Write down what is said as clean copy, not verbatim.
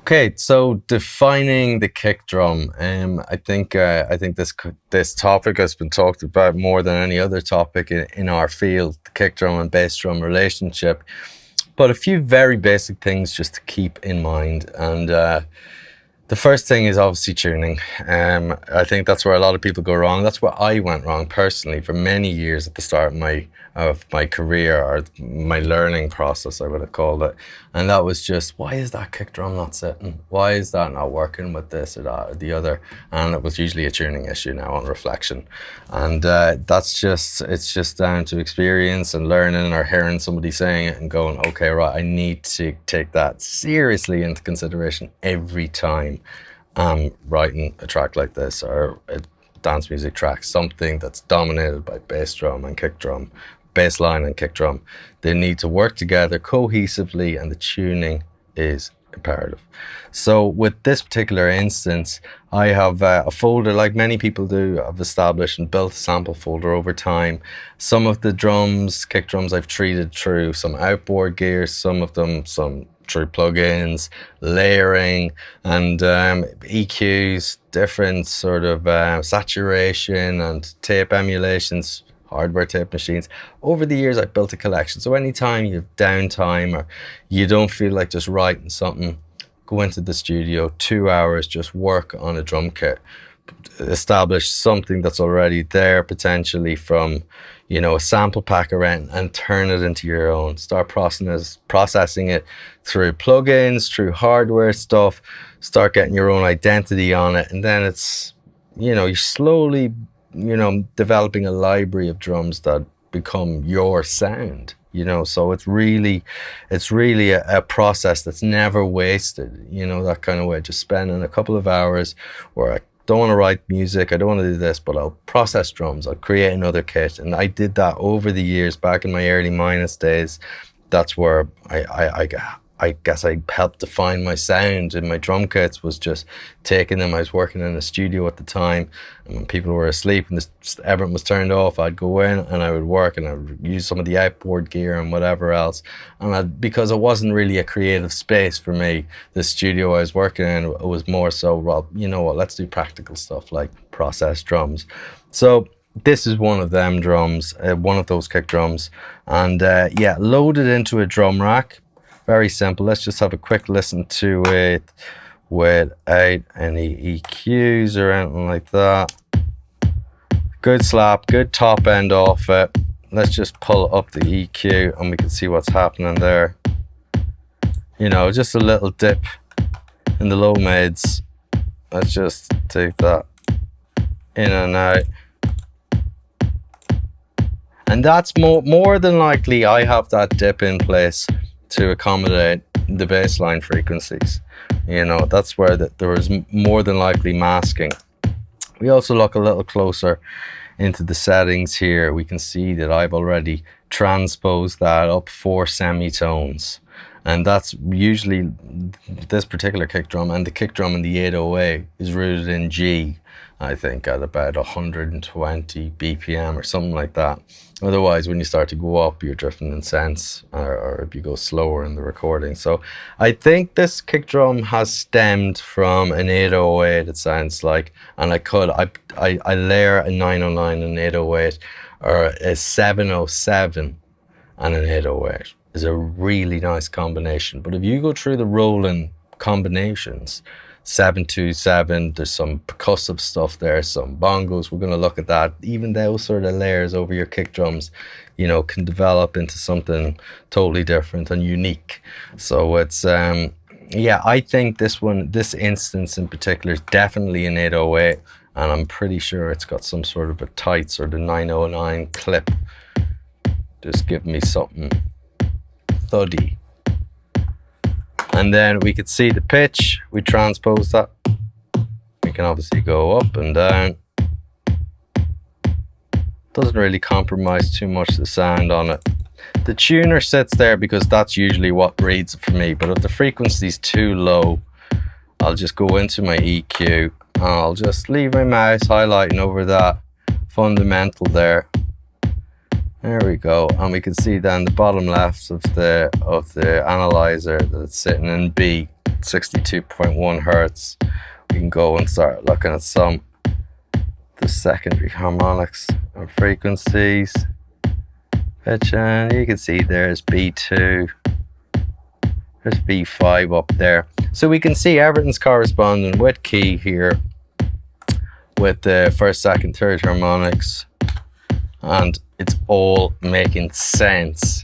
Okay, so defining the kick drum. I think this topic has been talked about more than any other topic in our field, the kick drum and bass drum relationship. But a few very basic things just to keep in mind. And the first thing is obviously tuning. I think that's where a lot of people go wrong. That's where I went wrong personally for many years at the start of my career, or my learning process, I would have called it. And that was just, why is that kick drum not sitting? Why is that not working with this or that or the other? And it was usually a tuning issue now on reflection. And it's just down to experience and learning, or hearing somebody saying it and going, okay, right, I need to take that seriously into consideration every time I'm writing a track like this, or a dance music track, something that's dominated by bass drum and kick drum, bass line and kick drum. They need to work together cohesively, and the tuning is imperative. So with this particular instance, I have a folder, like many people do. I've established and built a sample folder over time. Some of the drums, kick drums, I've treated through some outboard gear, some of them through plugins, layering, and EQs, different sort of saturation and tape emulations, hardware tape machines. Over the years, I've built a collection. So anytime you have downtime or you don't feel like just writing something, go into the studio, 2 hours, just work on a drum kit. Establish something that's already there, potentially from, a sample pack around, and turn it into your own. Start processing it through plugins, through hardware stuff. Start getting your own identity on it, and then it's, you're slowly, developing a library of drums that become your sound. So it's really a process that's never wasted. That kind of way. Just spending a couple of hours where I don't want to write music, I don't want to do this, but I'll process drums, I'll create another kit. And I did that over the years, back in my early Minus days. That's where I guess I helped define my sound in my drum kits, was just taking them. I was working in a studio at the time, and when people were asleep and everything was turned off, I'd go in and I would work, and I would use some of the outboard gear and whatever else. And because it wasn't really a creative space for me, the studio I was working in, it was more so, well, you know what, let's do practical stuff like process drums. So this is one of them drums, one of those kick drums, and load it into a drum rack. Very simple. Let's just have a quick listen to it without any EQs or anything like that. Good slap, good top end off it. Let's just pull up the EQ and we can see what's happening there. Just a little dip in the low mids. Let's just take that in and out. And that's more than likely, I have that dip in place to accommodate the baseline frequencies. That's where there was more than likely masking. We also look a little closer into the settings here. We can see that I've already transposed that up 4 semitones. And that's usually this particular kick drum, and the kick drum in the 808 is rooted in G, I think, at about 120 BPM or something like that. Otherwise, when you start to go up, you're drifting in synths, or if you go slower in the recording. So I think this kick drum has stemmed from an 808, it sounds like, and I layer a 909 and 808, or a 707 and an 808 is a really nice combination. But if you go through the rolling combinations, 727, there's some percussive stuff there, some bongos, we're going to look at that. Even those sort of layers over your kick drums, can develop into something totally different and unique. So it's I think this instance in particular is definitely an 808, and I'm pretty sure it's got some sort of a tight sort of 909 clip, just give me something thuddy. And then we could see the pitch. We transpose that. We can obviously go up and down. Doesn't really compromise too much the sound on it. The tuner sits there because that's usually what reads it for me. But if the frequency's too low, I'll just go into my EQ. And I'll just leave my mouse highlighting over that fundamental there. There we go, and we can see down the bottom left of the analyzer that it's sitting in B. 62.1 hertz. We can go and start looking at some the secondary harmonics and frequencies. Pitch, and you can see there's B2, there's B5 up there. So we can see everything's corresponding with key here, with the first, second, third harmonics, and it's all making sense.